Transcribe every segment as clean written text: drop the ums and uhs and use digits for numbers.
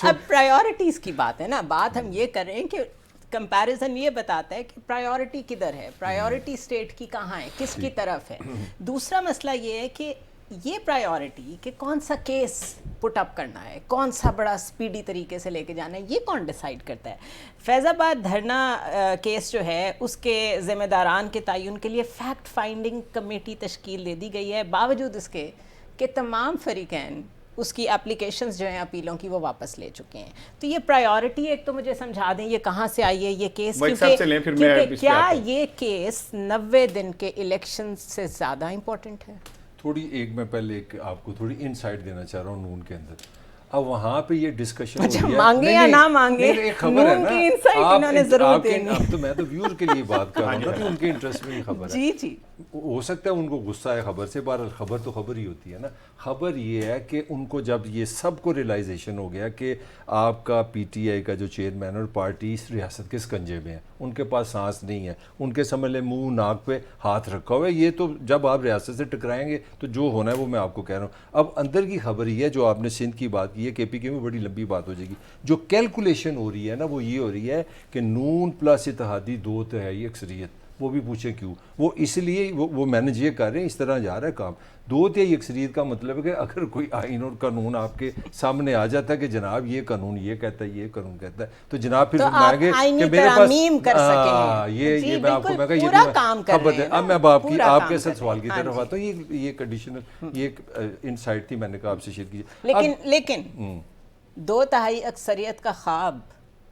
अब प्रायोरिटीज़ की बात है ना, बात हम ये कर रहे हैं कि कंपैरिजन ये बताता है कि प्रायोरिटी किधर है, प्रायोरिटी स्टेट की कहाँ है, किसकी तरफ है। दूसरा मसला ये है कि ये प्रायोरिटी कि कौन सा केस पुट अप करना है, कौन सा बड़ा स्पीडी तरीके से लेके जाना है, ये कौन डिसाइड करता है। फैज़ाबाद धरना केस जो है उसके ज़िम्मेदारान के तयन के लिए फैक्ट फाइंडिंग कमेटी तश्कील दे दी गई है, बावजूद इसके कि तमाम फरीकैन उसकी एप्लीकेशंस जो हैं अपीलों की वो वापस ले चुके हैं। तो ये प्रायोरिटी एक तो मुझे समझा दें ये कहाँ से आई है ये केस, क्योंकि क्या ये केस 90 दिन के इलेक्शन से ज़्यादा इम्पोर्टेंट है? थोड़ी एक मैं पहले एक आपको थोड़ी इनसाइट देना चाह रहा हूँ नून के अंदर। अब वहाँ पे ये डिस्कशन अच्छा, हो रही है, मांगे या ना मांगे, एक खबर है ना, आप तो मैं तो व्यूअर के लिए बात कर रहा हूँ ना कि उनके इंटरेस्ट में ये खबर है। जी जी, हो सकता है उनको गुस्सा है खबर से, बहरहाल खबर तो खबर ही होती है ना। खबर ये है कि उनको जब ये सबको रियलाइजेशन हो गया कि आपका पीटीआई का जो चेयरमैन और पार्टी इस रियासत के स्कंजे में है, उनके पास सांस नहीं है, उनके समझ ले मुंह नाक पे हाथ रखा हुआ है, ये तो जब आप रियासत से टकराएंगे तो जो होना है वो मैं आपको कह रहा हूँ। अब अंदर की खबर ये है, जो आपने सिंध की बात की है, केपीके में बड़ी लंबी बात हो जाएगी। जो कैलकुलेशन हो रही है ना वो ये हो रही है कि नून प्लस इत्तेहादी 2/3 अक्सरियत, वो भी पूछे क्यों, वो इसलिए वो मैनेज ये कर रहे हैं, इस तरह जा रहा है काम। 2/3 अक्सरियत का मतलब है कि अगर कोई आइन और कानून आपके सामने आ जाता है कि जनाब ये कानून ये कहता है, ये कानून कहता है, तो जनाब फिर मांगे कि मेरे पास ये मैं आपको मैं खबर है। अब मैं आपके साथ सवाल की तरफ आता हूँ, ये कंडीशनल ये इनसाइट थी, मैंने कहा आपसे शेयर कीजिए। लेकिन 2/3 अक्सरियत का ख्वाब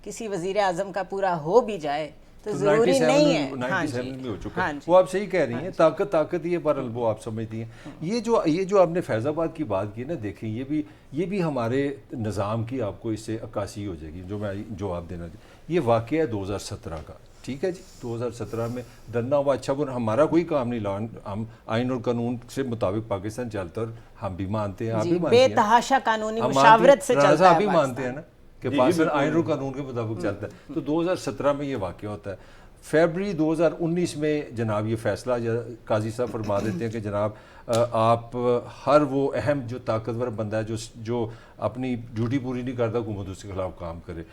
किसी वजीर आजम का पूरा हो भी जाए तो जरूरी नहीं है। 97 में हो चुका है, वो आप सही कह रही हैं, ताकत ये बहरहाल वो आप समझती हैं। ये जो आपने फैज़ाबाद की बात की ना, देखें ये भी हमारे निज़ाम की आपको इससे अक्कासी हो जाएगी जो मैं जवाब देना। ये वाक़या है 2017 का, ठीक है जी, 2017 में धरना हुआ। अच्छा, वो हमारा कोई काम नहीं, हम आइन और कानून से मुताबिक पाकिस्तान चलता है और हम भी मानते हैं, आप भी मानते हैं, बेतहाशा कानूनी मुशावरत से चलता है, आप भी मानते हैं ना कि पाकिस्तान आइन और कानून के मुताबिक चलता है। तो 2017 में ये वाक़या होता है। फरवरी 2019 में जनाब ये फैसला काजी साहब फरमा देते हैं कि जनाब आप हर वो अहम जो ताकतवर बंदा है जो अपनी ड्यूटी पूरी नहीं करता, हुकूमत उसके खिलाफ काम करे।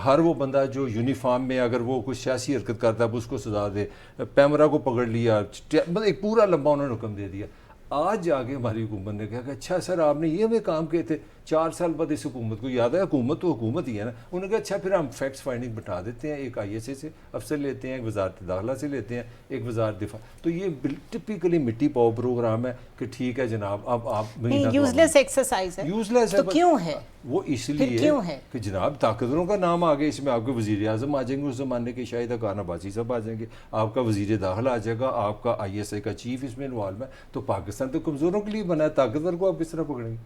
हर वो बंदा जो यूनिफॉर्म में अगर वो कुछ सियासी हरकत करता है उसको सजा दे। पैमरा को पकड़ लिया, मतलब एक पूरा लंबा उन्होंने हुक्म दे दिया। आज जाके हमारी हुकूमत ने कहा कि अच्छा सर आपने ये हमें काम किए थे, 4 साल बाद इस हुकूमत को याद है, हुकूमत तो हुकूमत ही है ना। उन्होंने कहा अच्छा फिर हम फैक्ट्स फाइंडिंग बैठा देते हैं, एक ISA से अफसर लेते हैं, एक वजारत दाखिला से लेते हैं, एक वजारत दिफा। तो ये टिपिकली मिट्टी पाओ प्रोग्राम है कि ठीक है जनाब अब आप यूजलेस एक्सरसाइज है। यूजलेस है, तो क्यों है वो? इसलिए क्यों है कि जनाब ताकतवरों का नाम आ गया इसमें, आपके वज़ीर आज़म आ जाएंगे उस ज़माने के, शायद अकान अब्बासी साहब आ जाएंगे, आपका वज़ीर दाखिला आ जाएगा, आपका ISA का चीफ इसमें इन्वॉल्व है। तो पाकिस्तान तो कमज़ोरों के लिए बना है, ताकतवर को आप किस तरह पकड़ेंगे?